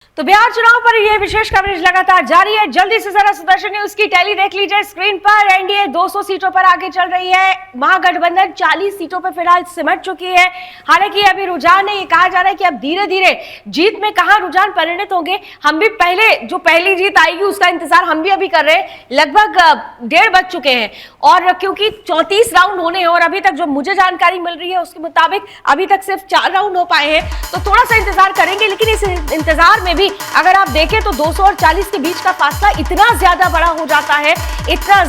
तो बिहार चुनाव पर यह विशेष कवरेज लगातार जारी है। जल्दी से जरा सुदर्शन न्यूज की टैली देख लीजिए स्क्रीन पर। एनडीए 200 सीटों पर आगे चल रही है। महागठबंधन 40 सीटों पर फिलहाल सिमट चुकी है। हालांकि अभी रुझान है, ये कहा जा रहा है कि अब धीरे धीरे जीत में कहां रुझान परिणत होंगे। हम भी पहली जीत आएगी उसका इंतजार हम भी अभी कर रहे हैं। लगभग 1:30 बज चुके हैं और क्योंकि 34 राउंड होने हैं और अभी तक जो मुझे जानकारी मिल रही है उसके मुताबिक अभी तक सिर्फ 4 राउंड हो पाए हैं, तो थोड़ा सा इंतजार करेंगे। लेकिन इस इंतजार में भी अगर आप देखें तो 200 और 40 के बीच का फासला इतना ज्यादा बड़ा हो जाता है, इतना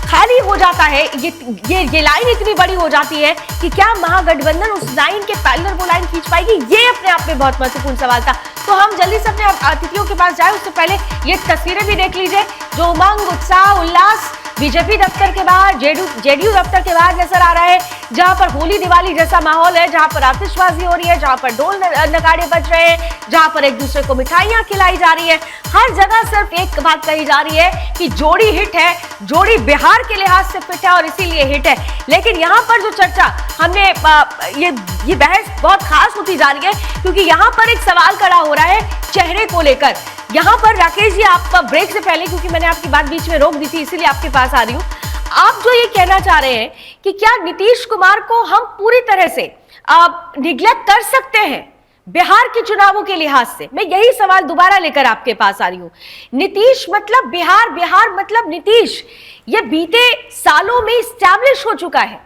खाली हो जाता है, ये लाइन इतनी बड़ी हो जाती है कि क्या महागठबंधन उस लाइन के पैरेलल वो लाइन खींच पाएगी, ये अपने आप में बहुत महत्वपूर्ण सवाल था। तो हम जल्दी से अपने अतिथियों के पास जाए उससे पहले ये तस्वीरें भी देख लीजिए जो उमंग, उत्साह, उल्लास बीजेपी दफ्तर के बाहर, जेडीयू दफ्तर के बाहर नजर आ रहा है, जहां पर होली दिवाली जैसा माहौल है, जहां पर आतिशबाजी हो रही है, जहां पर ढोल नगाड़े बज रहे हैं, जहां पर एक दूसरे को मिठाइयां खिलाई जा रही है। हर जगह सिर्फ एक बात कही जा रही है कि जोड़ी हिट है, जोड़ी बिहार के लिहाज से फिट है और इसीलिए हिट है। लेकिन यहाँ पर जो चर्चा हमने ये बहस बहुत खास होती जा रही है क्योंकि यहाँ पर एक सवाल खड़ा हो रहा है चेहरे को लेकर। यहाँ पर राकेश जी, आप ब्रेक से पहले, क्योंकि मैंने आपकी बात बीच में रोक दी थी इसीलिए आपके पास आ रही हूँ, आप जो ये कहना चाह रहे हैं कि क्या नीतीश कुमार को हम पूरी तरह से निग्लेक्ट कर सकते हैं बिहार के चुनावों के लिहाज से? मैं यही सवाल दोबारा लेकर आपके पास आ रही हूं। नीतीश मतलब बिहार, बिहार मतलब नीतीश, ये बीते सालों में स्टैब्लिश हो चुका है।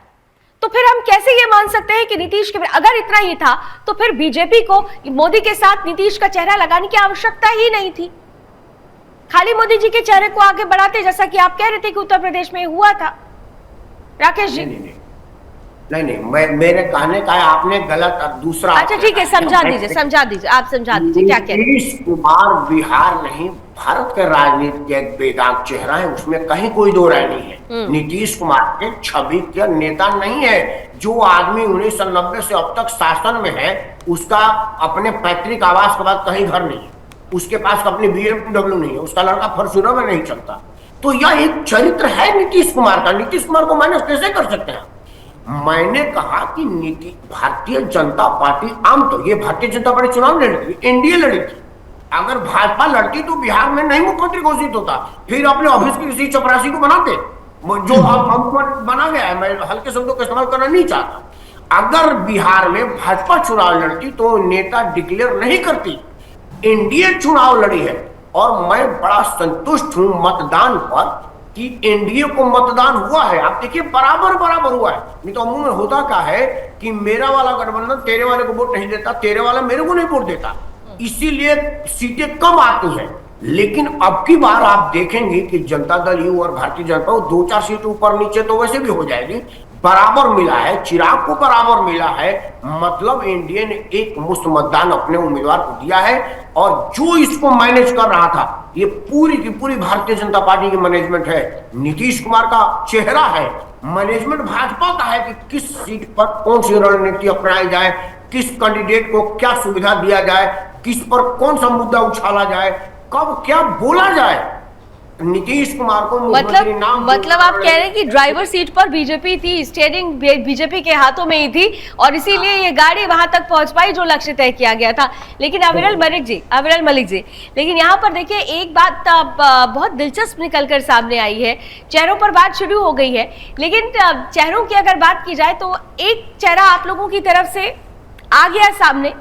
तो फिर हम कैसे ये मान सकते हैं कि नीतीश के अगर इतना ही था तो फिर बीजेपी को मोदी के साथ नीतीश का चेहरा लगाने की आवश्यकता ही नहीं थी। खाली मोदी जी के चेहरे को आगे बढ़ाते, जैसा कि आप कह रहे थे कि उत्तर प्रदेश में हुआ था। राकेश जी, नहीं, मेरे कहने का आपने गलत दूसरा। अच्छा ठीक है, समझा दीजिए, आप समझा दीजिए क्या कह रहे हैं। नीतीश कुमार बिहार नहीं भारत के राजनीति के एक बेदाग चेहरा है, उसमें कहीं कोई दो राय नहीं है। नीतीश कुमार के छवि के नेता नहीं है। जो आदमी 1990 से अब तक शासन में है उसका अपने पैतृक आवास के बाद कहीं घर नहीं है, उसके पास अपनी BMW नहीं है, उसका लड़का फॉर्च्यूनर में नहीं चलता। तो यह एक चरित्र है नीतीश कुमार का। नीतीश कुमार को मैनेज कैसे कर सकते हैं? मैंने कहा कि भारतीय जनता पार्टी ये भारतीय जनता पार्टी चुनाव लड़ी थी, एनडीए लड़ी थी। अगर भाजपा लड़ती तो बिहार में नहीं मुख्यमंत्री घोषित होता, फिर अपने ऑफिस की किसी चपरासी को बनाते, जो अब बना गया है। मैं हल्के शब्दों का इस्तेमाल करना नहीं चाहता। अगर बिहार में भाजपा चुनाव लड़ती तो नेता डिक्लेयर नहीं करती, एनडीए चुनाव लड़ी है। और मैं बड़ा संतुष्ट हूं मतदान पर कि एनडीए को मतदान हुआ है। आप देखिए बराबर हुआ है। नहीं तो अमूमन होता क्या है कि मेरा वाला गठबंधन तेरे वाले को वोट नहीं देता, तेरे वाला मेरे को नहीं वोट देता, इसीलिए सीटें कम आती हैं। लेकिन अब की बार आप देखेंगे कि जनता दल यू और भारतीय जनता 2-4 सीट ऊपर नीचे तो वैसे भी हो जाएगी। बराबर मिला है, चिराग को बराबर मिला है, मतलब एनडीए ने एक मुश्त मतदान अपने उम्मीदवार को दिया है। और जो इसको मैनेज कर रहा था, ये पूरी की पूरी भारतीय जनता पार्टी की मैनेजमेंट है, नीतीश कुमार का चेहरा है। मैनेजमेंट भाजपा का है कि किस सीट पर कौन सी रणनीति अपनाई जाए, किस कैंडिडेट को क्या सुविधा दिया जाए, किस पर कौन सा मुद्दा उछाला जाए, कब क्या बोला जाए। नीतीश कुमार को मतलब आप कह रहे हैं कि ड्राइवर सीट पर बीजेपी थी, स्टीयरिंग बीजेपी के हाथों में ही थी और इसीलिए ये गाड़ी वहां तक पहुंच पाई जो लक्ष्य तय किया गया था। लेकिन अविरल मलिक जी, लेकिन यहाँ पर देखिए एक बात बहुत दिलचस्प निकलकर सामने आई है। चेहरों पर बात शुरू हो गई है, लेकिन चेहरों की अगर बात की जाए तो एक चेहरा आप लोगों की तरफ से आ गया सामने,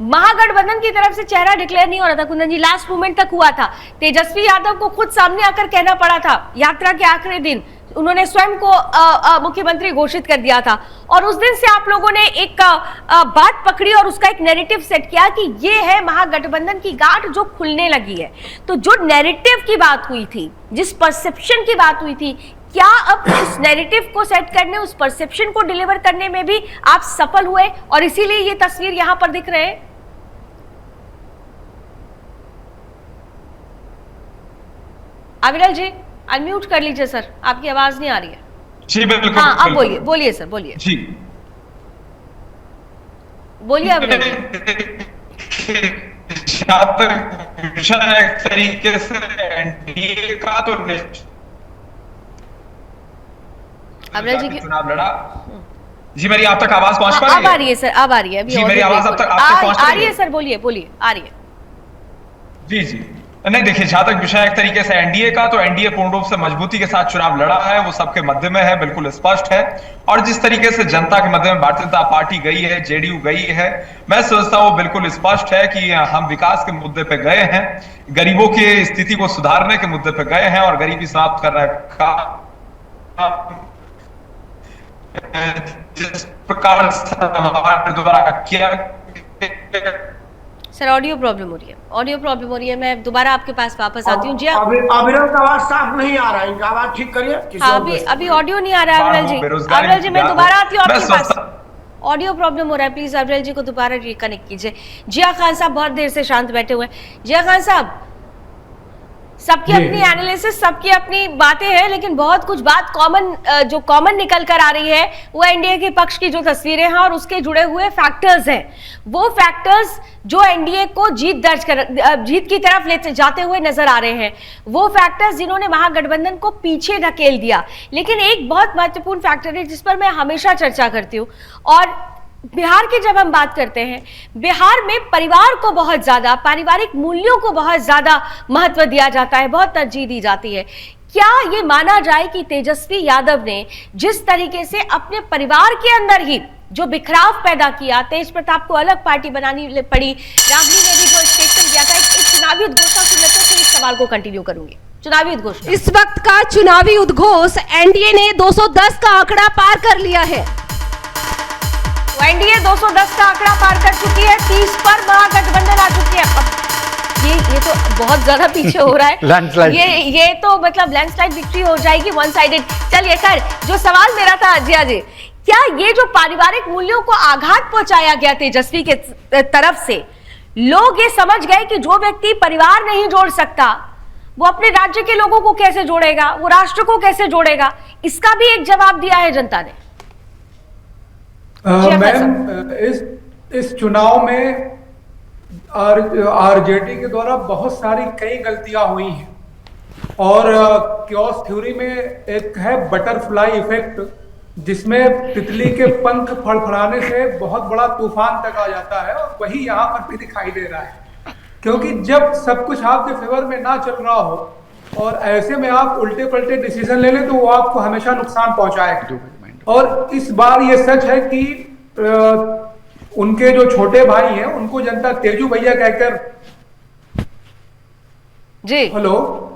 महागठबंधन की तरफ से चेहरा डिक्लेयर नहीं हो रहा था। कुंदन जी, लास्ट मोमेंट तक हुआ था। तेजस्वी यादव को खुद सामने आकर कहना पड़ा था, यात्रा के आखिरी दिन उन्होंने स्वयं को मुख्यमंत्री घोषित कर दिया था। और उस दिन से आप लोगों ने एक बात पकड़ी और उसका एक नैरेटिव सेट किया कि ये है महागठबंधन की गांठ जो खुलने लगी है। तो जो नैरेटिव की बात हुई थी, जिस परसेप्शन की बात हुई थी, क्या अब उस नैरेटिव को सेट करने, उस परसेप्शन को डिलीवर करने में भी आप सफल हुए और इसीलिए ये तस्वीर यहां पर दिख रहे हैं? अविरल जी, अनम्यूट कर लीजिए सर, आपकी आवाज नहीं आ रही है। जी बिल्कुल। हाँ, आप बोलिए सर, बोलिए जी, बोलिए अविरल जी। एक तरीके से एनडीए का तो अविरल जी चुनाव लड़ा जी मेरी आप तक आवाज पहुंच पा रही है? अब आ रही है सर, अब आ रही है। अभी जी और मेरी भी आवाज बिल्कुल। अब तक आप तक पहुंच आ रही रही है है? सर, बोलिए बोलिए, आ रही है। जी जी। नहीं देखिए, जहां तक विषय एक तरीके से एनडीए का, तो एनडीए पूर्ण रूप से मजबूती के साथ चुनाव लड़ा है, वो सबके मध्य में है, बिल्कुल स्पष्ट है। और जिस तरीके से जनता के मध्य में भारतीय जनता पार्टी गई है, जेडीयू गई है, मैं समझता हूं बिल्कुल स्पष्ट है कि हम विकास के मुद्दे पे गए हैं, गरीबों की स्थिति को सुधारने के मुद्दे पे गए हैं, और गरीबी समाप्त करने का जिस प्रकार से हमारे द्वारा किया। सर ऑडियो प्रॉब्लम हो रही है, ऑडियो प्रॉब्लम हो रही है। मैं दोबारा आपके पास वापस आती हूँ। जी अविरल का आवाज साफ नहीं आ रहा है, इनका आवाज ठीक करिए। हाँ, अभी ऑडियो नहीं आ रहा है अविरल जी। अविरल जी मैं दोबारा आती हूँ आपके पास, ऑडियो प्रॉब्लम हो रहा है। प्लीज अविरल जी को दोबारा रिकनेक्ट कीजिए। जिया खान साहब बहुत देर से शांत बैठे हुए हैं। जिया खान साहब, सबकी अपनी एनालिसिस, सबकी अपनी बातें हैं, लेकिन बहुत कुछ बात जो कॉमन निकल कर आ रही है वो एनडीए के पक्ष की जो तस्वीरें हैं और उसके जुड़े हुए फैक्टर्स हैं, वो फैक्टर्स जो एनडीए को जीत की तरफ ले जाते हुए नजर आ रहे हैं, वो फैक्टर्स जिन्होंने महागठबंधन को पीछे धकेल दिया। लेकिन एक बहुत महत्वपूर्ण फैक्टर है जिस पर मैं हमेशा चर्चा करती हूँ, और बिहार की जब हम बात करते हैं, बिहार में परिवार को बहुत ज्यादा, पारिवारिक मूल्यों को बहुत ज्यादा महत्व दिया जाता है, बहुत तरजीह दी जाती है। क्या ये माना जाए कि तेजस्वी यादव ने जिस तरीके से अपने परिवार के अंदर ही जो बिखराव पैदा किया, तेज प्रताप को अलग पार्टी बनानी पड़ी, राबड़ी ने भी जो स्टेटमेंट दिया था, एक चुनावी उद्घोषणा सुन लेते हैं, फिर इस सवाल को कंटिन्यू करूंगी। चुनावी उद्घोषणा, इस वक्त का चुनावी उद्घोष, एनडीए ने 210 का आंकड़ा पार कर लिया है। एनडीए 210 का आंकड़ा पार कर चुकी है, 30 पर महागठबंधन आ चुकी है। अब ये तो बहुत ज्यादा पीछे हो रहा है। ये तो मतलब लैंडस्लाइड विक्ट्री हो जाएगी, वन साइडेड। चलिए खैर, जो सवाल मेरा था जिया जी, क्या ये जो पारिवारिक मूल्यों को आघात पहुंचाया गया तेजस्वी के तरफ से, लोग ये समझ गए कि जो व्यक्ति परिवार नहीं जोड़ सकता वो अपने राज्य के लोगों को कैसे जोड़ेगा, वो राष्ट्र को कैसे जोड़ेगा, इसका भी एक जवाब दिया है जनता ने। मैम, इस चुनाव में आरजेडी के द्वारा बहुत सारी कई गलतियां हुई हैं, और क्योस थ्योरी में एक है बटरफ्लाई इफेक्ट, जिसमें तितली के पंख फड़फड़ाने से बहुत बड़ा तूफान तक आ जाता है, और वही यहाँ पर भी दिखाई दे रहा है। क्योंकि जब सब कुछ आपके फेवर में ना चल रहा हो और ऐसे में आप उल्टे पलटे डिसीजन ले लें, तो वो आपको हमेशा नुकसान पहुंचाएगा। और इस बार ये सच है कि उनके जो छोटे भाई हैं उनको जनता तेजू भैया कहकर, जी हेलो,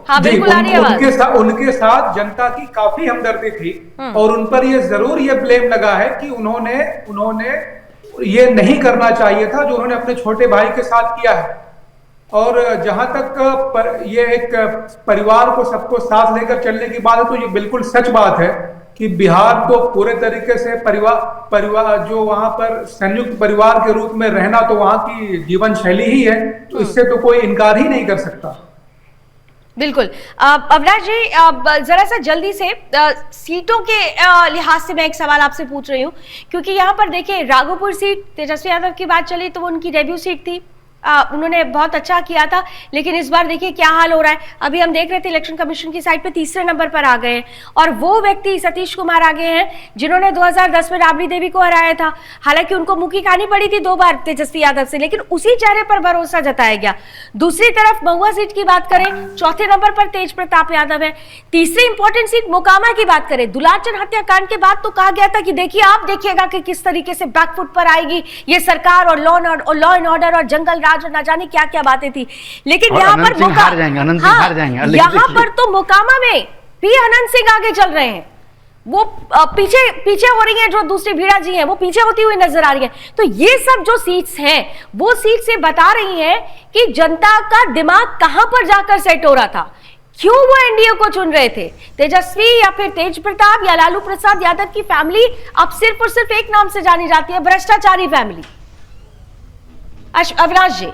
हाँ, जी, बिल्कुल आ रही है आवाज। उनके साथ जनता की काफी हमदर्दी थी, और उन पर ये जरूर ये ब्लेम लगा है कि उन्होंने ये नहीं करना चाहिए था जो उन्होंने अपने छोटे भाई के साथ किया है। और जहां तक ये एक परिवार को सबको साथ लेकर चलने की बात है, तो ये बिल्कुल सच बात है कि बिहार तो पूरे तरीके से परिवार जो वहां पर संयुक्त परिवार के रूप में रहना तो वहां की जीवन शैली ही है, तो इससे तो कोई इनकार ही नहीं कर सकता। बिल्कुल। अविनाश जी, जरा सा जल्दी से सीटों के लिहाज से मैं एक सवाल आपसे पूछ रही हूँ, क्योंकि यहाँ पर देखिए राघोपुर सीट तेजस्वी यादव की बात चली तो वो उनकी डेब्यू सीट थी, उन्होंने बहुत अच्छा किया था, लेकिन इस बार देखिए क्या हाल हो रहा है। अभी हम देख रहे थे इलेक्शन कमीशन की साइट पे तीसरे नंबर पर आ गए हैं, और वो व्यक्ति सतीश कुमार आगे हैं जिन्होंने 2010 में राबड़ी देवी को हराया था। हालांकि उनको मुंह की खानी पड़ी थी 2 बार तेजस्वी यादव से, लेकिन उसी चेहरे पर भरोसा जताया गया। दूसरी तरफ महुआ सीट की बात करें, चौथे नंबर पर तेज प्रताप यादव है। तीसरी इंपॉर्टेंट सीट मोकामा की बात करें, दुलाचन हत्याकांड के बाद तो कहा गया था कि देखिए आप देखिएगा कि किस तरीके से बैकफुट पर आएगी ये सरकार, और लॉ एंड ऑर्डर और जंगल राज और ना जाने क्या क्या बातें थी। लेकिन यहाँ पर यहाँ पर तो मोकामा में भी अनंत सिंह आगे चल रहे हैं, वो पीछे हो रही हैं, जो दूसरी भीड़ा जी हैं वो पीछे होती हुई नजर आ रही हैं। तो ये सब जो सीट्स हैं वो सीट से बता रही हैं कि जनता का दिमाग कहां पर जाकर सेट हो रहा था, क्यों वो एनडीए को चुन रहे थे। तेजस्वी या फिर तेज प्रताप या लालू प्रसाद यादव की फैमिली अब सिर्फ और सिर्फ एक नाम से जानी जाती है, भ्रष्टाचारी फैमिली। अविनाश जी,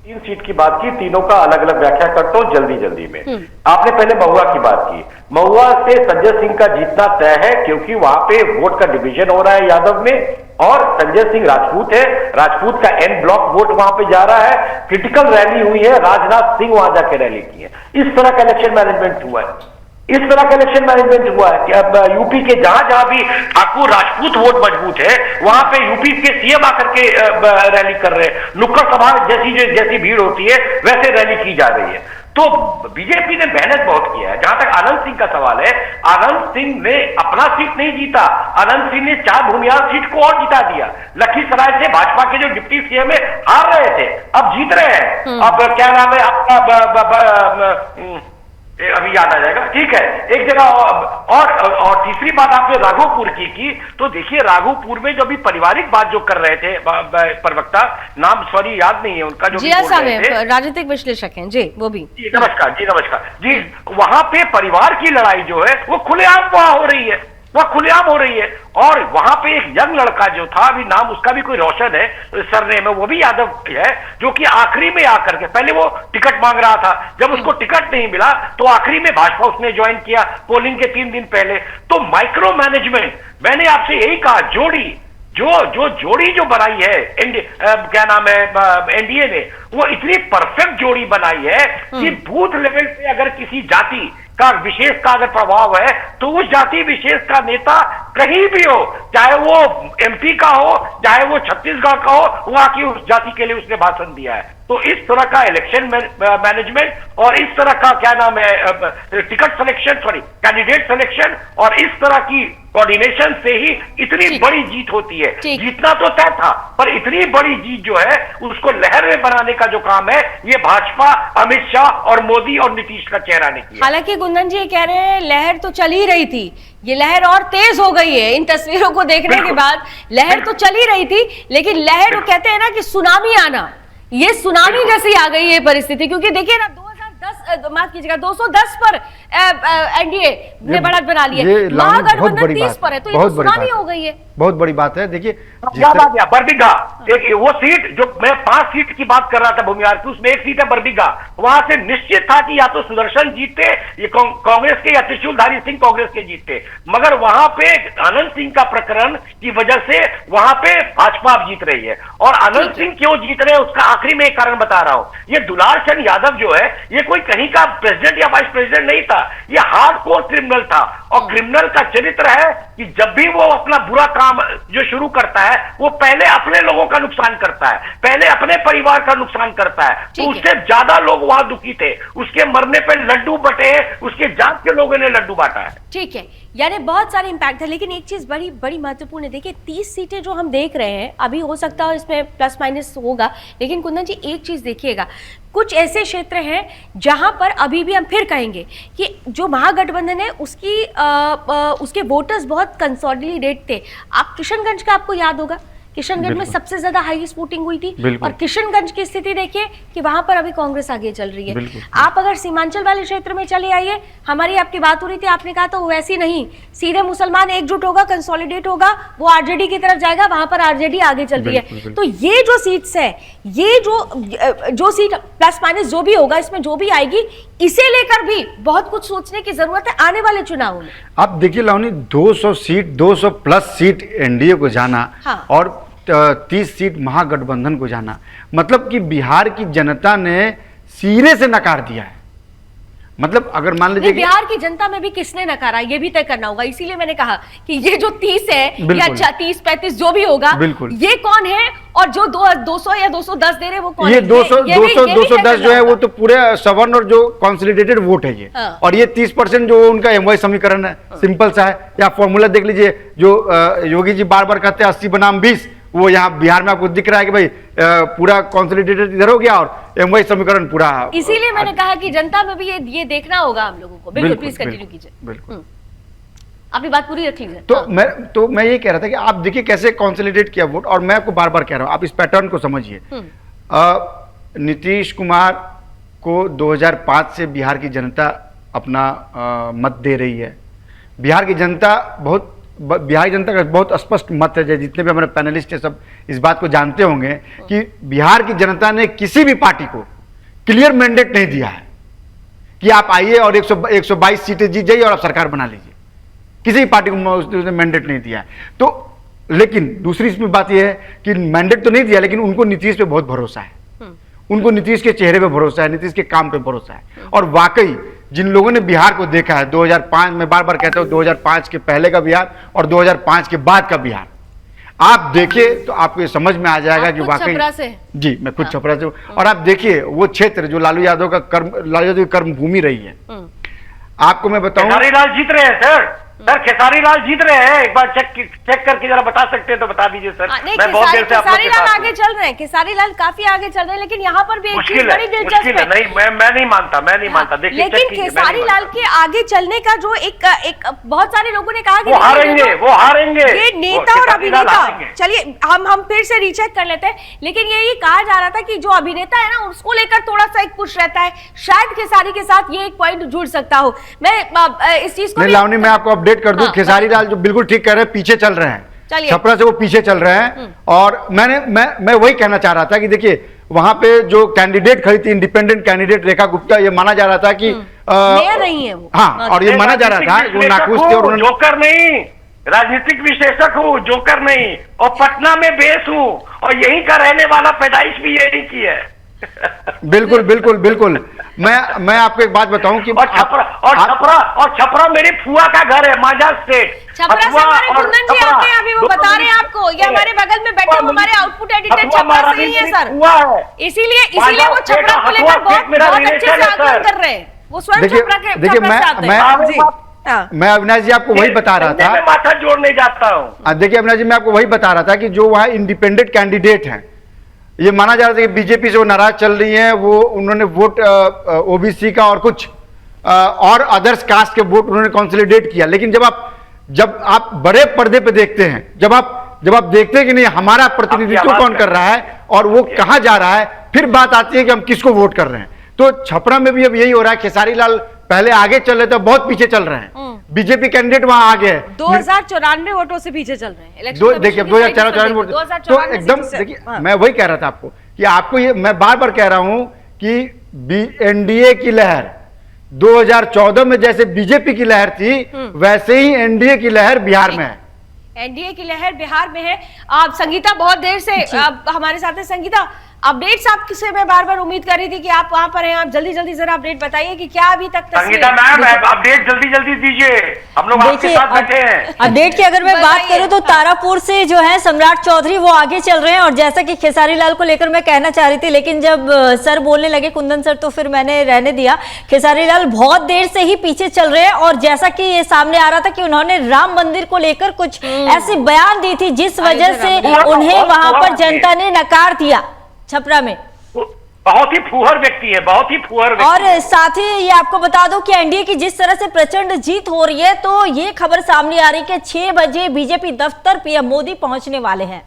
3 सीट की बात की, तीनों का अलग अलग व्याख्या करता हूं जल्दी में। आपने पहले महुआ की बात की, महुआ से संजय सिंह का जीतना तय है, क्योंकि वहां पे वोट का डिवीजन हो रहा है यादव में, और संजय सिंह राजपूत है, राजपूत का एन ब्लॉक वोट वहां पे जा रहा है। क्रिटिकल रैली हुई है, राजनाथ सिंह वहां जाके रैली की है। इस तरह का इलेक्शन मैनेजमेंट हुआ है। इस तरह का इलेक्शन मैनेजमेंट हुआ है कि अब यूपी के जहां भी ठाकुर राजपूत वोट मजबूत है, वहां पे यूपी के सीएम आकर के रैली कर रहे हैं। नुक्कड़ सभा जैसी भीड़ होती है वैसे रैली की जा रही है। तो बीजेपी ने मेहनत बहुत किया है। जहां तक आनंद सिंह का सवाल है, आनंद सिंह ने अपना सीट नहीं जीता, आनंद सिंह ने 4 भूमिहार सीट को और जिता दिया। लखीसराय से भाजपा के जो डिप्टी सीएम है हार रहे थे, अब जीत रहे हैं। अब क्या नाम है आपका, अभी याद आ जाएगा, ठीक है। एक जगह और तीसरी बात आपने राघोपुर की तो देखिए राघोपुर में जो अभी पारिवारिक बात जो कर रहे थे प्रवक्ता, नाम सॉरी याद नहीं है उनका, जो राजनीतिक विश्लेषक हैं जी, वो भी जी नमस्कार जी। वहां पे परिवार की लड़ाई जो है वो खुलेआम वहां हो रही है, वह खुलेआम हो रही है। और वहां पे एक यंग लड़का जो था, अभी नाम उसका भी कोई रोशन है सरनेम है, वो भी यादव है, जो कि आखिरी में आकर के, पहले वो टिकट मांग रहा था, जब उसको टिकट नहीं मिला तो आखिरी में भाजपा उसने ज्वाइन किया पोलिंग के 3 दिन पहले। तो माइक्रो मैनेजमेंट, मैंने आपसे यही कहा, जोड़ी जो बनाई है क्या नाम है एनडीए ने, वो इतनी परफेक्ट जोड़ी बनाई है कि बूथ लेवल पे अगर किसी जाति का विशेष का अगर प्रभाव है तो उस जाति विशेष का नेता कहीं भी हो, चाहे वो एमपी का हो, चाहे वो छत्तीसगढ़ का हो, वहां की उस जाति के लिए उसने भाषण दिया है। तो इस तरह का इलेक्शन मैनेजमेंट और इस तरह का क्या नाम है टिकट सिलेक्शन, कैंडिडेट सिलेक्शन और इस तरह की कोऑर्डिनेशन से ही इतनी बड़ी जीत होती है। जीतना तो तय था, पर इतनी बड़ी जीत जो है उसको लहर में बनाने का जो काम है, ये भाजपा, अमित शाह और मोदी और नीतीश का चेहरा ने किया। हालांकि गुंदन जी कह रहे हैं लहर तो चल ही रही थी, ये लहर और तेज हो गई है। इन तस्वीरों को देखने के बाद लहर तो चल ही रही थी, लेकिन लहर, वो कहते हैं ना कि सुनामी आना, ये सुनामी जैसी आ गई है परिस्थिति। क्योंकि देखिए ना 2010 माफ कीजिएगा 210 पर एनडीए ने बढ़त बना ली है, महागठबंधन 30 पर है, तो ये तो सुनामी हो गई है। बहुत बड़ी बात है। देखिए याद आ गया बरबीघा, वो सीट जो मैं 5 सीट की बात कर रहा था भूमिहार की, उसमें एक सीट है बरबीघा। वहां से निश्चित था कि या तो सुदर्शन जीतते, ये कांग्रेस के, या त्रिशूलधारी सिंह कांग्रेस के जीतते, मगर वहां पे आनंद सिंह का प्रकरण की वजह से वहां पे भाजपा अब जीत रही है। और आनंद सिंह क्यों जीत रहे हैं उसका आखिरी में एक कारण बता रहा हूं। ये दुलार चंद यादव जो है, ये कोई कहीं का प्रेसिडेंट या वाइस प्रेसिडेंट नहीं था, ये हार्डकोर क्रिमिनल था। और क्रिमिनल का चरित्र है कि जब भी वो अपना बुरा काम जो शुरू करता है, वो पहले अपने लोगों का नुकसान करता है, पहले अपने परिवार का नुकसान करता है। तो उससे ज्यादा लोग वहां दुखी थे, उसके मरने पे लड्डू बटे, उसके जात के लोगों ने लड्डू बांटा है। ठीक है, यानी बहुत सारे इंपैक्ट है, लेकिन एक चीज बड़ी बड़ी महत्वपूर्ण है। देखिए 30 सीटें जो हम देख रहे हैं, अभी हो सकता है इसमें प्लस माइनस होगा, लेकिन कुंदन जी एक चीज देखिएगा, कुछ ऐसे क्षेत्र हैं जहां पर अभी भी हम फिर कहेंगे कि जो महागठबंधन है उसके वोटर्स बहुत कंसोलिडेट थे। आप किशनगंज का आपको याद होगा, किशनगंज में सबसे ज्यादा हाईएस्ट वोटिंग हुई थी, और किशनगंज की स्थिति देखिए कि वहां पर अभी कांग्रेस आगे चल रही है। आप अगर सीमांचल वाले क्षेत्र में चले आइए, हमारी आपकी बात हो रही थी, आपने कहा तो वैसी नहीं, सीधे मुसलमान एकजुट होगा, कंसोलिडेट होगा, वो आरजेडी की तरफ जाएगा, वहां पर आरजेडी आगे चल रही है। तो ये जो सीट्स है, ये जो सीट प्लस माइनस जो भी होगा, इसमें जो भी आएगी, इसे लेकर भी बहुत कुछ सोचने की जरूरत है आने वाले चुनाव में। आप देखिए Lavani, 200 seat, 200 plus seat NDA को जाना, और 30 सीट महागठबंधन को जाना, मतलब कि बिहार की जनता ने सिरे से नकार दिया है। मतलब अगर मान लीजिए बिहार की जनता में भी किसने नकारा, ये भी तय करना होगा। इसीलिए मैंने कहा कि ये जो 30 है या 30-35 जो भी होगा, ये कौन है, और जो 200 या 210 दे रहे वो कौन ये है? 210 जो है वो तो पूरे सवर्ण और जो कंसोलिडेटेड वोट है ये। और ये 30% जो उनका एमवाई समीकरण है, सिंपल सा है। या फॉर्मूला देख लीजिए, जो योगी जी बार बार कहते हैं 80 बनाम 20, वो यहाँ बिहार में आपको दिख रहा है कि भाई पूरा कंसोलिडेटेड इधर हो गया और एमवाई समीकरण पूरा। इसीलिए मैंने कहा कि जनता में भी ये देखना होगा हम लोगों को। बिल्कुल, प्लीज कंटिन्यू कीजिए। बिल्कुल, अपनी बात पूरी रख लीजिए। तो मैं ये कह रहा था कि आप देखिए कैसे कंसोलिडेट किया वोट, और मैं आपको बार बार कह रहा हूं, आप इस पैटर्न को समझिए। नीतीश कुमार को 2005 से बिहार की जनता अपना मत दे रही है। बिहार की जनता का बहुत स्पष्ट मत है, जितने भी हमारे पैनलिस्ट हैं सब इस बात को जानते होंगे कि बिहार की जनता ने किसी भी पार्टी को क्लियर मैंडेट नहीं दिया है कि आप आइए और 122 सीटें जीत जाइए और आप सरकार बना लीजिए। किसी भी पार्टी को उसने मैंडेट नहीं दिया है। तो लेकिन दूसरी इसमें बात यह है कि मैंडेट तो नहीं दिया, लेकिन उनको नीतीश पे बहुत भरोसा है, उनको नीतीश के चेहरे पे भरोसा है, नीतीश के काम पे भरोसा है। और वाकई जिन लोगों ने बिहार को देखा है 2005 में, बार बार कहता हूं 2005 के पहले का बिहार और 2005 के बाद का बिहार आप देखिए तो आपको ये समझ में आ जाएगा कि वाकई जी मैं खुद छपरा से हूं। और आप देखिए वो क्षेत्र जो लालू यादव की कर्मभूमि रही है, आपको मैं बताऊं खेसारी लाल जीत रहे हैं सर खेसारी लाल जीत रहे हैं, एक बार चेक करके जरा बता सकते हैं तो बता दीजिए सर। मैं बहुत देर से खेसारी लाल आगे चल रहे हैं, खेसारी लाल काफी आगे चल रहे हैं, लेकिन यहाँ पर भी एक चीज बड़ी दिलचस्प है। नहीं मैं नहीं मानता देखिए, लेकिन खेसारी लाल के आगे चलने का जो एक बहुत सारे लोगों ने कहा कि वो हारेंगे ये नेता और अभिनेता, चलिए हम फिर से रीचेक कर लेते हैं, लेकिन ये कहा जा रहा था कि जो अभिनेता है ना उसको लेकर थोड़ा सा एक पुश रहता है, शायद खेसारी के साथ ये एक पॉइंट जुड़ सकता हो। मैं इस चीज को लावनी मैं आपको अपडेट कर दूं, खेसारी लाल जो बिल्कुल ठीक कह रहे हैं, पीछे चल रहे हैं, छपरा से वो पीछे चल रहे हैं। और मैं वही कहना चाह रहा था कि देखिए वहां पे जो कैंडिडेट खड़ी थी, इंडिपेंडेंट कैंडिडेट रेखा गुप्ता, ये माना जा रहा था कि मेयर नहीं है वो, हाँ, और ये माना जा रहा था वो नाखुश थे और उन्होंने जोकर नहीं, राजनीतिक विश्लेषक हूँ, जोकर नहीं, और पटना में बेस हूँ और यहीं का रहने वाला, पैदाइश भी यही की है। बिल्कुल बिल्कुल बिल्कुल। मैं आपको एक बात बताऊं कि छपरा मेरी फुआ का घर है, मांझा स्टेट। छपरा से हमारे कुंदन जी आते हैं, अभी वो बता रहे हैं आपको, ये हमारे बगल में बैठे हमारे आउटपुट एडिटर छपरा से ही है सर, इसीलिए वो छपरा को लेकर बहुत अच्छे से आकलन कर रहे हैं, वो स्वयं छपरा के। देखिए मैं अविनाश जी आपको वही बता रहा था, माथा जोड़ने जाता हूँ। देखिए अविनाश जी मैं आपको वही बता रहा था कि जो वहाँ इंडिपेंडेंट कैंडिडेट हैं, ये माना जा रहा था कि बीजेपी से वो नाराज चल रही है, वो उन्होंने वोट ओबीसी का और कुछ और अदर्स कास्ट के वोट उन्होंने कंसोलिडेट किया। लेकिन जब आप बड़े पर्दे पे देखते हैं, जब आप देखते हैं कि नहीं हमारा प्रतिनिधित्व कौन कर रहा है और वो कहाँ जा रहा है, फिर बात आती है कि हम किसको वोट कर रहे हैं। तो छपरा में भी अब यही हो रहा है, खेसारी लाल पहले आगे चल रहे थे, बहुत पीछे चल रहे हैं, बीजेपी कैंडिडेट वहां आगे है, 2094 वोटों से पीछे चल रहे हैं। देखिए 2094 वोट तो एकदम, देखिए मैं वही कह रहा था आपको कि आपको ये मैं बार बार कह रहा हूं कि एनडीए की लहर 2014 में जैसे बीजेपी की लहर थी, वैसे ही एनडीए की लहर बिहार में है। एनडीए की लहर बिहार में है। आप संगीता बहुत देर से हमारे साथ है। संगीता, अपडेट्स आपसे मैं बार बार उम्मीद कर रही थी कि आप वहां पर हैं, आप जल्दी जल्दी जरा अपडेट बताइए कि क्या अभी तक संगीता मैम अपडेट जल्दी दीजिए, हम लोग आपके साथ बैठे हैं। अपडेट की अगर मैं बात करूं तो तारापुर से जो है सम्राट चौधरी वो आगे चल रहे हैं, और जैसा कि खेसारी लाल को लेकर मैं कहना चाह रही थी, लेकिन जब सर बोलने लगे कुंदन सर तो फिर मैंने रहने दिया। खेसारी लाल बहुत देर से ही पीछे चल रहे हैं, और जैसा कि ये सामने आ रहा था कि उन्होंने राम मंदिर को लेकर कुछ ऐसे बयान दी थी जिस वजह से उन्हें वहां पर जनता ने नकार दिया छपरा में। बहुत ही फूहर व्यक्ति है, बहुत ही फूहर व्यक्ति। और साथ ही ये आपको बता दो कि एनडीए की जिस तरह से प्रचंड जीत हो रही है, तो ये खबर सामने आ रही है कि 6 बजे बीजेपी दफ्तर पीएम मोदी पहुंचने वाले हैं।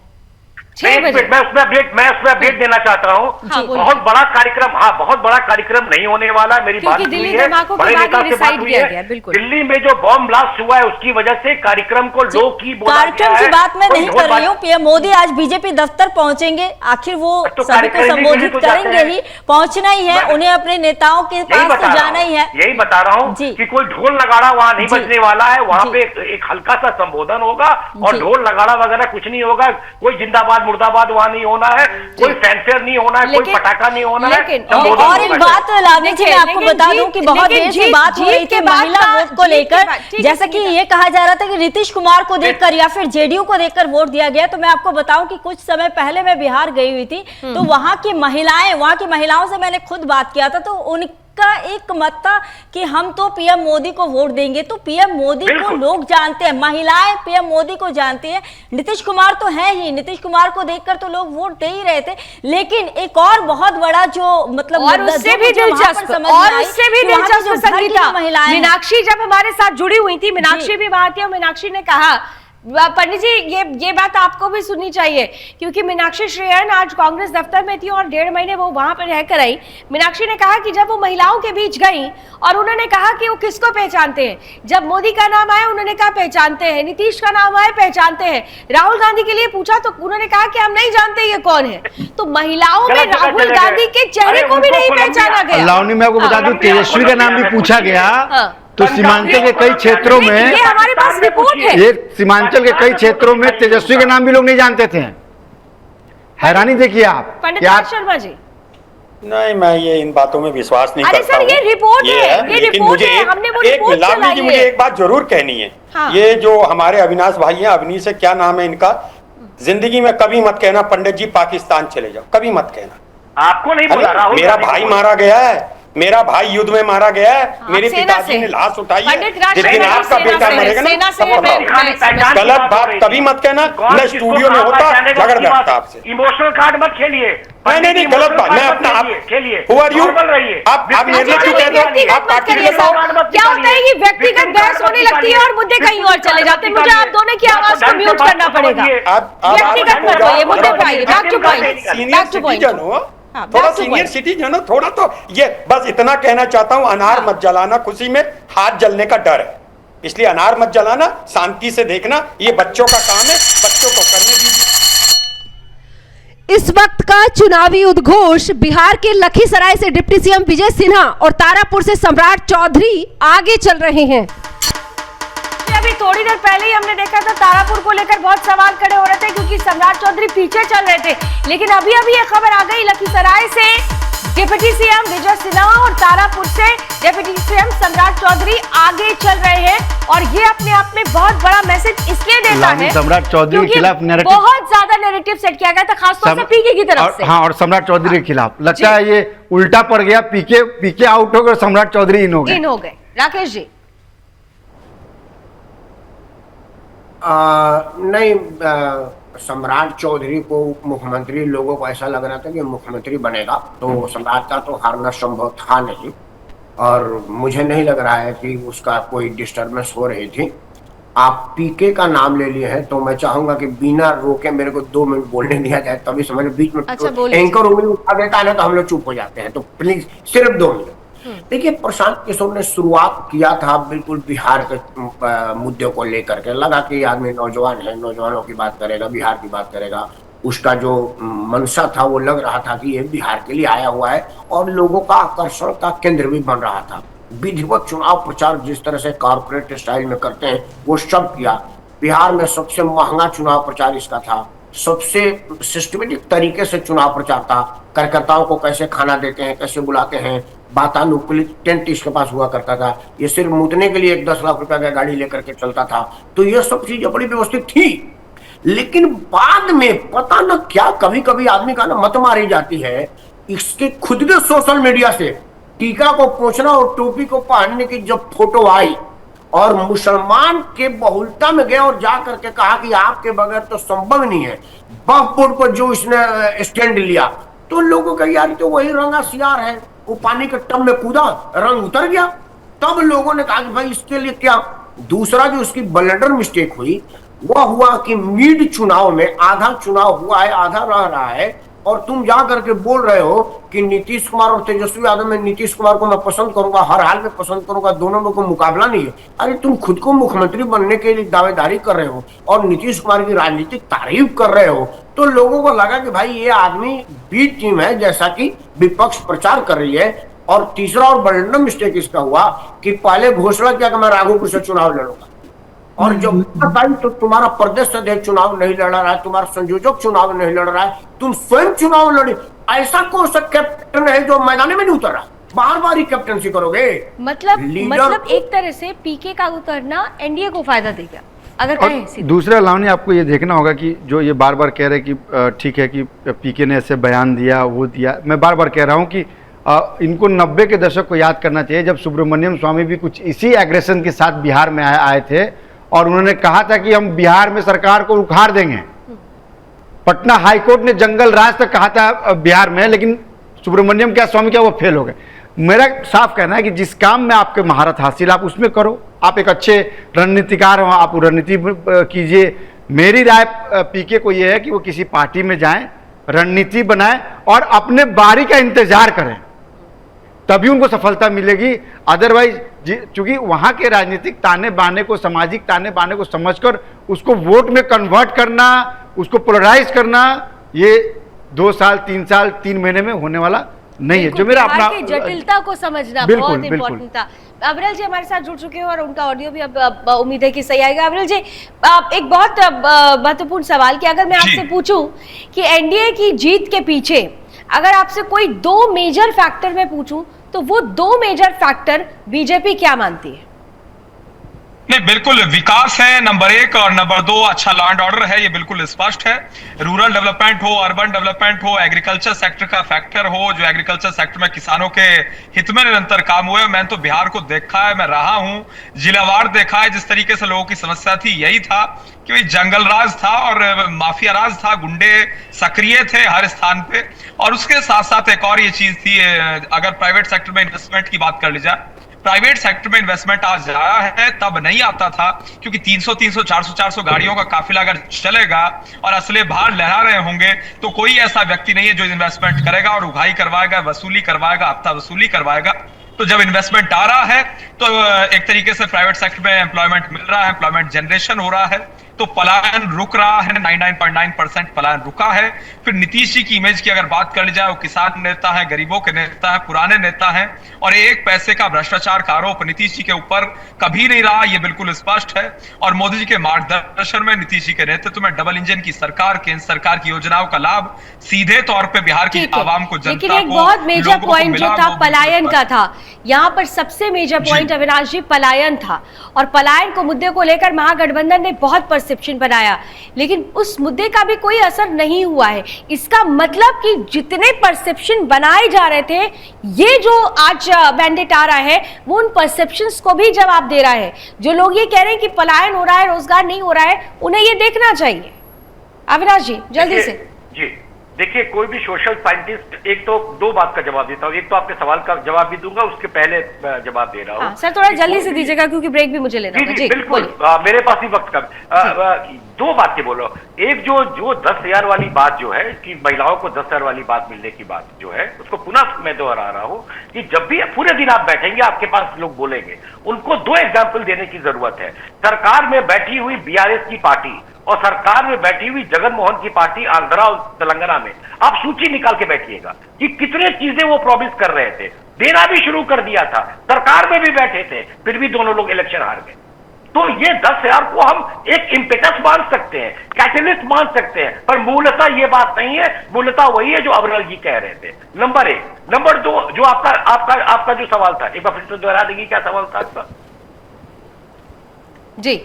मैं उसमें अपडेट देना चाहता हूँ। बहुत बड़ा कार्यक्रम, बहुत बड़ा कार्यक्रम नहीं होने वाला, मेरी बात हुई है, बड़े नेता से बात हुई है। दिल्ली में जो बॉम्ब ब्लास्ट हुआ है उसकी वजह से कार्यक्रम को लो की बोला गया है। कार्यक्रम की बात मैं नहीं कर रही हूँ, पीएम मोदी आज बीजेपी दफ्तर पहुंचेंगे, आखिर वो सभी को संबोधित करेंगे ही, पहुंचना ही है, उन्हें अपने नेताओं के पास तो जाना ही है। यही बता रहा हूँ कि कोई ढोल नगाड़ा वहाँ नहीं बजने वाला है, वहाँ पे एक हल्का सा संबोधन होगा और ढोल नगाड़ा वगैरह कुछ नहीं होगा, कोई जिंदाबाद मुर्दाबाद वहां नहीं होना है, कोई फैंफेयर नहीं होना है, कोई पटाखा नहीं होना है। और एक बात लावनी जी मैं आपको बता दूं कि बहुत देर से बात हो रही थी महिला वोट को लेकर, जैसा कि ये कहा जा रहा था कि नीतीश कुमार को देखकर या फिर जेडीयू को देखकर वोट दिया गया। तो मैं आपको बताऊं कि कुछ समय पहले मैं बिहार गई हुई थी, तो वहां की महिलाओं से मैंने खुद बात किया था, तो उनका एक मत था कि हम तो पीएम मोदी को वोट देंगे। तो पीएम मोदी को लोग जानते हैं, महिलाएं पीएम मोदी को जानती हैं, नीतीश कुमार तो है ही, नीतीश कुमार को देखकर तो लोग वोट दे ही रहे थे। लेकिन एक और बहुत बड़ा जो मतलब और उससे भी दिलचस्प संगीता, मीनाक्षी जब हमारे साथ जुड़ी हुई थी, मीनाक्षी भी वहां थी और मीनाक्षी ने कहा, पंडित जी ये बात आपको भी सुननी चाहिए, क्योंकि मीनाक्षी श्रेयन आज कांग्रेस दफ्तर में थी और 1.5 महीने वो वहां पर रहकर आई। मीनाक्षी ने कहा कि जब वो महिलाओं के बीच गई और उन्होंने कहा कि वो किसको पहचानते हैं, जब मोदी का नाम आया उन्होंने कहा पहचानते हैं, नीतीश का नाम आया पहचानते हैं, राहुल गांधी के लिए पूछा तो उन्होंने कहा कि हम नहीं जानते ये कौन है। तो महिलाओं में राहुल गांधी के चेहरे को भी नहीं पहचाना गया। लावनी मैं आपको बता दूं, तेजस्वी का नाम भी पूछा गया, तो सीमांचल के कई क्षेत्रों में, ये हमारे पास रिपोर्ट है, ये सीमांचल के कई क्षेत्रों में तेजस्वी के नाम भी लोग नहीं जानते थे। हैरानी देखिए आप पंडित शर्मा जी, नहीं, मैं ये इन बातों में विश्वास नहीं अरे करता सर, हूँ। ये रिपोर्ट है, ये लेकिन रिपोर्ट मुझे है, हमने वो एक रिपोर्ट लावनी जी, चलाई मुझे है। एक बात जरूर कहनी है। हाँ। ये जो हमारे अविनाश भाई हैं, अवनीश है, क्या नाम है इनका, जिंदगी में कभी मत कहना पंडित जी पाकिस्तान चले जाओ, कभी मत कहना। आपको नहीं बोला, राहुल मेरा गांधी को भाई बोला। मारा गया है, मेरा भाई युद्ध में मारा गया है, मेरे सेना पिताजी से। ने लाश उठाई है। पंडित राज जिस दिन सेना आपका से, बेटा सेना मरेगा ना, सेना से तब बताओ। मैं- गलत बात कभी मत कहना, मैं स्टूडियो में होता झगड़ बैठता आपसे। इमोशनल कार्ड मत खेलिए। नहीं, गलत बात। मैं अपना खेलिए, Who are you? नॉर्मल रहिए। आप मेरे लिए क्यों कहते हो? आप पार्टी के क्या होता है कि व्यक्तिगत बहस होने लगती है और मुद्दे कहीं और चले जाते हैं। मुझे आप दोनों की आवाज को म्यूट करना पड़ेगा। व्यक्तिगत मत होइए, मुद्दे पे आइए। Back two point, senior back two point. Citizen हो, हाँ, थोड़ा back to senior point। Citizen हो, थोड़ा तो ये बस इतना कहना चाहता हूँ, अनार मत जलाना, खुशी में हाथ जलने का डर है, इसलिए अनार मत जलाना, शांति से देखना, ये बच्चों का काम है, बच्चों को करने दीजिए। इस वक्त का चुनावी उद्घोष बिहार के लखीसराय से डिप्टी सीएम विजय सिन्हा और तारापुर से सम्राट चौधरी आगे चल रहे हैं। अभी थोड़ी देर पहले ही हमने देखा था तारापुर को लेकर बहुत सवाल खड़े हो रहे थे क्योंकि सम्राट चौधरी पीछे चल रहे थे, लेकिन अभी ये खबर आ गई लखीसराय से डिप्टी सीएम विजय सिन्हा और तारापुर से डिप्टी सीएम सम्राट चौधरी आगे चल रहे हैं और ये अपने आप में बहुत बड़ा मैसेज इसलिए देता है सम्राट चौधरी के खिलाफ नैरेटिव बहुत ज्यादा नैरेटिव सेट किया गया था, खासतौर से पीके की तरफ से। हाँ, और सम्राट चौधरी के खिलाफ लगता है ये उल्टा पड़ गया, पीके आउट हो गए और सम्राट चौधरी इन हो गए। राकेश जी। नहीं, सम्राट चौधरी को मुख्यमंत्री, लोगों को ऐसा लग रहा था कि मुख्यमंत्री बनेगा, तो सम्राट का तो हारना संभव था नहीं और मुझे नहीं लग रहा है कि उसका कोई डिस्टर्बेंस हो रही थी। आप पीके का नाम ले लिए हैं तो मैं चाहूंगा कि बिना रोके मेरे को 2 मिनट बोलने दिया जाए, तभी समझ बीच में एंकर उंगली उठा देता है ना तो हम लोग चुप हो जाते हैं, तो प्लीज सिर्फ 2 मिनट। देखिए, प्रशांत किशोर ने शुरुआत किया था बिल्कुल बिहार के मुद्दे को लेकर के, लगा कि आदमी नौजवान है, नौजवानों की बात करेगा, बिहार की बात करेगा, उसका जो मंशा था वो लग रहा था कि ये बिहार के लिए आया हुआ है और लोगों का आकर्षण का केंद्र भी बन रहा था। विधिवत चुनाव प्रचार जिस तरह से कॉर्पोरेट स्टाइल में करते हैं वो सब किया। बिहार में सबसे महंगा चुनाव प्रचार इसका था, सबसे सिस्टमेटिक तरीके से चुनाव प्रचार था। कार्यकर्ताओं को कैसे खाना देते हैं, कैसे बुलाते हैं, वातानुकूलित टेंट इसके पास हुआ करता था, ये सिर्फ मुतने के लिए 10 लाख रुपया का गाड़ी लेकर के चलता था, तो ये सब चीजें बड़ी व्यवस्थित थी। लेकिन बाद में पता न क्या कभी कभी आदमी का ना मत मारी जाती है, इसके खुद के सोशल मीडिया से टीका को पोंछना और टोपी को पहनने की जब फोटो आई और मुसलमान के बहुलता में गए और जा करके कहा कि आपके बगैर तो संभव नहीं है, बफ बोर्ड पर जो इसने स्टैंड लिया, तो लोगों का यार तो वही रंगा सियार है, वो पानी के टब में कूदा, रंग उतर गया। तब लोगों ने कहा कि भाई इसके लिए क्या। दूसरा जो उसकी ब्लंडर मिस्टेक हुई वह हुआ कि मिड चुनाव में आधा चुनाव हुआ है, आधा रह रहा है, और तुम जा करके बोल रहे हो कि नीतीश कुमार और तेजस्वी यादव में नीतीश कुमार को मैं पसंद करूंगा, हर हाल में पसंद करूंगा, दोनों में कोई मुकाबला नहीं है। अरे तुम खुद को मुख्यमंत्री बनने के लिए दावेदारी कर रहे हो और नीतीश कुमार की राजनीतिक तारीफ कर रहे हो, तो लोगों को लगा कि भाई ये आदमी बी टीम है, जैसा कि विपक्ष प्रचार कर रही है। और तीसरा और बड़ा मिस्टेक इसका हुआ कि पहले घोषणा किया कि मैं राघोपुर से चुनाव लड़ूंगा, और जब तो तुम्हारा प्रदेश अध्यक्ष चुनाव नहीं लड़ रहा है, तुम्हारा संयोजक चुनाव नहीं लड़ रहा है, तुम स्वयं चुनाव लड़े। ऐसा कौन सा कैप्टन है जो मैदान में नहीं उतर रहा, बार बार ही कैप्टनसी करोगे। मतलब एक तरह से पीके का उतरना एनडीए को फायदा देगा अगर कहें। दूसरा लावनी, आपको ये देखना होगा कि जो ये बार बार कह रहे कि ठीक है कि पीके ने ऐसे बयान दिया, वो दिया, मैं बार बार कह रहा हूँ कि इनको 90 के दशक को याद करना चाहिए, जब सुब्रमण्यम स्वामी भी कुछ इसी एग्रेशन के साथ बिहार में आए थे और उन्होंने कहा था कि हम बिहार में सरकार को उखाड़ देंगे। पटना हाईकोर्ट ने जंगल राज तक कहा था बिहार में, लेकिन सुब्रमण्यम क्या स्वामी क्या वो फेल हो गए। मेरा साफ कहना है कि जिस काम में आपके महारत हासिल आप उसमें करो, आप एक अच्छे रणनीतिकार हो, आप रणनीति कीजिए। मेरी राय पीके को यह है कि वो किसी पार्टी में जाएं, रणनीति बनाएं और अपने बारी का इंतजार करें, तभी उनको सफलता मिलेगी। अदरवाइज चूंकि वहां के राजनीतिक ताने बाने को, सामाजिक ताने बाने को समझकर उसको वोट में कन्वर्ट करना, उसको पोलराइज करना, ये 2 साल 3 साल 3 महीने में होने वाला नहीं है। जो मेरा अपना जटिलता को समझना बहुत इंपॉर्टेंट था। अविरल जी हमारे साथ जुड़ चुके हैं और उनका ऑडियो भी अब उम्मीद है कि सही आएगा। अविरल जी, एक बहुत महत्वपूर्ण सवाल कि अगर मैं आपसे पूछूं कि एनडीए की जीत के पीछे अगर आपसे कोई 2 मेजर फैक्टर मैं पूछूं तो वो 2 मेजर फैक्टर बीजेपी क्या मानती है? नहीं, बिल्कुल विकास है नंबर 1 और नंबर 2 अच्छा लॉ एंड ऑर्डर है, ये बिल्कुल स्पष्ट है। रूरल डेवलपमेंट हो, अर्बन डेवलपमेंट हो, एग्रीकल्चर सेक्टर का फैक्टर हो, जो एग्रीकल्चर सेक्टर में किसानों के हित में निरंतर काम हुए। मैंने तो बिहार को देखा है, मैं रहा हूं, जिलावार देखा है। जिस तरीके से लोगों की समस्या थी यही था कि भाई जंगल राज था और माफिया राज था, गुंडे सक्रिय थे हर स्थान पे। और उसके साथ साथ एक और ये चीज थी, अगर प्राइवेट सेक्टर में इन्वेस्टमेंट की बात कर ली जाए, प्राइवेट सेक्टर में इन्वेस्टमेंट आज आया है, तब नहीं आता था, क्योंकि 300 400 गाड़ियों का काफिला अगर चलेगा और असले बाहर लहरा रहे होंगे तो कोई ऐसा व्यक्ति नहीं है जो इन्वेस्टमेंट करेगा और उगाही करवाएगा, वसूली करवाएगा, हफ्ता वसूली करवाएगा। तो जब इन्वेस्टमेंट आ रहा है तो एक तरीके से प्राइवेट सेक्टर में एम्प्लॉयमेंट मिल रहा है, एम्प्लॉयमेंट जनरेशन हो रहा है, तो पलायन रुक रहा है, 99.9% पलायन रुका है। फिर नीतीश जी की इमेज की अगर बात कर ली जाए, वो किसान नेता है, गरीबों के नेता है, पुराने नेता है, और 1 पैसे का भ्रष्टाचार का आरोप नीतीश जी के ऊपर कभी नहीं रहा, ये बिल्कुल स्पष्ट है। और मोदी जी के मार्गदर्शन में, नीतीश जी के नेतृत्व में डबल इंजन की सरकार, केंद्र सरकार की योजनाओं का लाभ सीधे तौर पर बिहार की आवाम को, जनता को, लेकिन एक बहुत मेजर पॉइंट जो था पलायन का था, यहाँ पर सबसे मेजर पॉइंट अविनाश जी पलायन था। और पलायन को मुद्दे को लेकर महागठबंधन ने बहुत परसेप्शन बनाया, लेकिन उस मुद्दे का भी कोई असर नहीं हुआ है। इसका मतलब कि जितने परसेप्शन बनाए जा रहे थे, ये जो आज मैंडेट आ रहा है वो उन परसेप्शंस को भी जवाब दे रहा है। जो लोग ये कह रहे हैं कि पलायन हो रहा है, रोजगार नहीं हो रहा है, उन्हें ये देखना चाहिए। अविनाश जी जल्दी से। जी देखिए, कोई भी सोशल साइंटिस्ट, एक तो 2 बात का जवाब देता हूँ, एक तो आपके सवाल का जवाब भी दूंगा, उसके पहले जवाब दे रहा हूँ। सर थोड़ा जल्दी से दीजिएगा क्योंकि ब्रेक भी मुझे लेना होगा। जी बिल्कुल, मेरे पास ही वक्त कम। 2 बातें बोलो। एक जो 10,000 वाली बात जो है कि महिलाओं को 10,000 वाली बात मिलने की बात जो है, उसको पुनः मैं दोहरा रहा हूँ कि जब भी पूरे दिन आप बैठेंगे आपके पास लोग बोलेंगे, उनको 2 एग्जाम्पल देने की जरूरत है। सरकार में बैठी हुई BRS की पार्टी और सरकार में बैठी हुई जगन मोहन की पार्टी आंध्रा और तेलंगाना में, आप सूची निकाल के बैठिएगा कि कितने चीजें वो प्रॉमिस कर रहे थे, देना भी शुरू कर दिया था, सरकार में भी बैठे थे, फिर भी दोनों लोग इलेक्शन हार गए। तो ये 10,000 को हम एक इम्पेटस मान सकते हैं, कैटलिस्ट मान सकते हैं, पर मूलतः ये बात नहीं है। मूलतः वही है जो अविनाश जी कह रहे थे, नंबर 1। नंबर 2, जो आपका जो सवाल था, एक बार फिर से दोहरा देंगे क्या सवाल था आपका? जी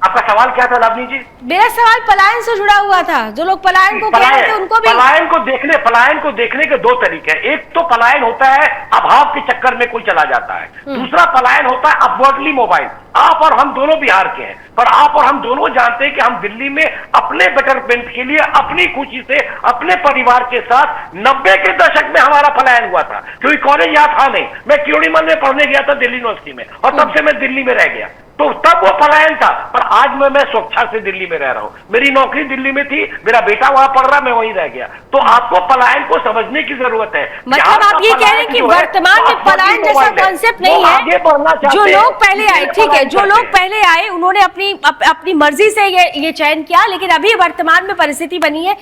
आपका सवाल क्या था लावनी जी? मेरा सवाल पलायन से जुड़ा हुआ था। जो लोग पलायन को कह रहे थे उनको भी पलायन को देखने के 2 तरीके हैं। एक तो पलायन होता है अभाव के चक्कर में कोई चला जाता है, दूसरा पलायन होता है अपवर्डली मोबाइल। आप और हम दोनों बिहार के हैं, पर आप और हम दोनों जानते हैं कि हम दिल्ली में अपने बेटरमेंट के लिए अपनी खुशी से अपने परिवार के साथ 90 के दशक में हमारा पलायन हुआ था, क्योंकि कॉलेज यहाँ था नहीं। मैं क्यूड़ीमल में पढ़ने गया था दिल्ली यूनिवर्सिटी में, और तब से मैं दिल्ली में रह गया, तो तब वो पलायन था। पर आज मैं स्वेच्छा से दिल्ली में रह रहा हूं, मेरी नौकरी दिल्ली में थी, मेरा बेटा वहां पढ़ रहा, मैं वहीं रह गया। तो आपको पलायन को समझने की जरूरत है। मतलब आप ये कह रहे हैं कि वर्तमान में पलायन जैसा कॉन्सेप्ट नहीं है। जो लोग पहले आए, ठीक है, जो लोग पहले आए उन्होंने अपनी मर्जी से ये चयन किया, लेकिन अभी वर्तमान में परिस्थिति बनी है